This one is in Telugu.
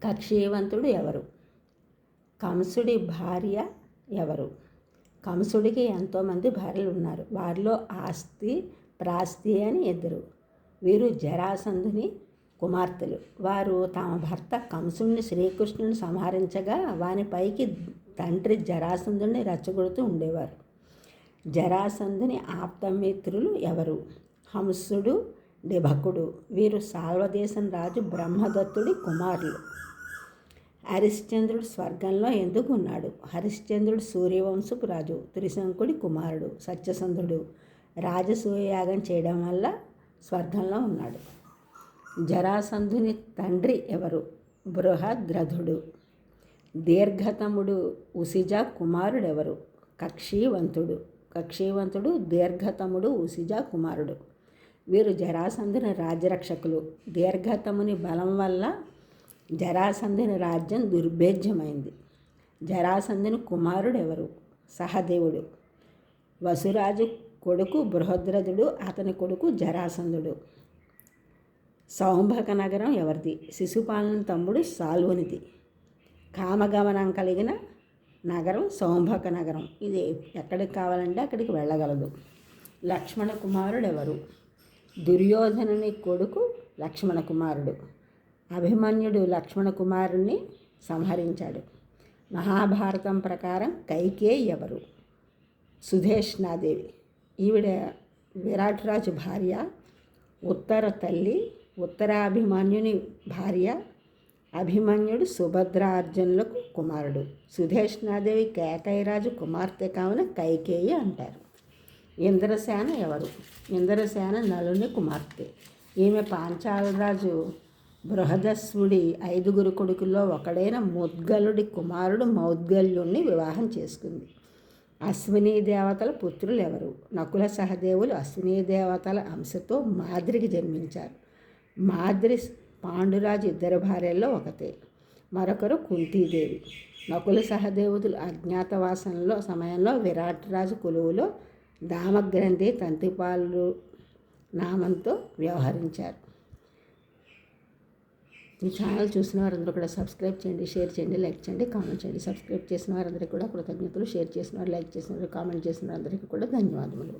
కక్షీవంతుడు ఎవరు? కంసుడి భార్య ఎవరు? కంసుడికి ఎంతోమంది భార్యలు ఉన్నారు. వారిలో ఆస్తి ప్రాస్తి అని ఇద్దరు. వీరు జరాసంధుని కుమార్తెలు. వారు తమ భర్త కంసుడిని శ్రీకృష్ణుని సంహరించగా వానిపైకి తండ్రి జరాసంధుని రెచ్చగొడుతూ ఉండేవారు. జరాసంధుని ఆప్తమిత్రులు ఎవరు? హంసుడు, డిభకుడు. వీరు సాల్వదేశం రాజు బ్రహ్మదత్తుడి కుమారులు. హరిశ్చంద్రుడు స్వర్గంలో ఎందుకు ఉన్నాడు? హరిశ్చంద్రుడు సూర్యవంశపు రాజు, త్రిశంకుడి కుమారుడు. సత్యసంధుడు రాజసూయయాగం చేయడం వల్ల స్వర్గంలో ఉన్నాడు. జరాసంధుని తండ్రి ఎవరు? బృహద్రథుడు. దీర్ఘతముడు ఉసిజ కుమారుడెవరు? కక్షీవంతుడు దీర్ఘతముడు ఉసిజ కుమారుడు. వీరు జరాసంధుని రాజ్యరక్షకులు. దీర్ఘతముని బలం వల్ల జరాసంధుని రాజ్యం దుర్భేద్యమైంది. జరాసంధుని కుమారుడు ఎవరు? సహదేవుడు. వసురాజు కొడుకు బృహద్రథుడు, అతని కొడుకు జరాసంధుడు. సౌంభక నగరం ఎవరిది? శిశుపాలన తమ్ముడు సాల్వునిది. కామగమనం కలిగిన నగరం సౌంభక నగరం. ఇది ఎక్కడికి కావాలంటే అక్కడికి వెళ్ళగలదు. లక్ష్మణ కుమారుడు ఎవరు? దుర్యోధనుని కొడుకు లక్ష్మణ కుమారుడు. అభిమన్యుడు లక్ష్మణ కుమారుణ్ణి సంహరించాడు. మహాభారతం ప్రకారం కైకేయి ఎవరు? సుధేష్ణాదేవి. ఈవిడ విరాటరాజు భార్య, ఉత్తర తల్లి, ఉత్తరాభిమన్యుని భార్య. అభిమన్యుడు సుభద్రార్జునులకు కుమారుడు. సుధేష్ణాదేవి కేకయరాజు కుమార్తె కావున కైకేయి అంటారు. ఇంద్రసేన ఎవరు? ఇంద్రసేన నలుని కుమార్తె. ఈమె పాంచాలరాజు బృహదస్వుడి 5 కొడుకుల్లో ఒకడైన ముద్గలుడి కుమారుడు మౌద్గల్యుణ్ణి వివాహం చేసుకుంది. అశ్వినీ దేవతల పుత్రులు ఎవరు? నకుల సహదేవులు అశ్వినీ దేవతల అంశతో మాద్రికి జన్మించారు. మాద్రి పాండురాజు 2 భార్యల్లో ఒకతే. మరొకరు కుంతీదేవి. నకుల సహదేవులు అజ్ఞాతవాసంలో సమయంలో విరాటరాజు కొలువులో దామగ్రంథి తంతిపాలు నామంతో వ్యవహరించారు. ఈ ఛానల్ చూసిన వారందరూ కూడా సబ్స్క్రైబ్ చేయండి, షేర్ చేయండి, లైక్ చేయండి, కామెంట్ చేయండి. సబ్స్క్రైబ్ చేసిన వారందరికీ కూడా కృతజ్ఞతలు. షేర్ చేసిన వారు, లైక్ చేసిన వారు, కామెంట్ చేసిన వారందరికీ కూడా ధన్యవాదములు.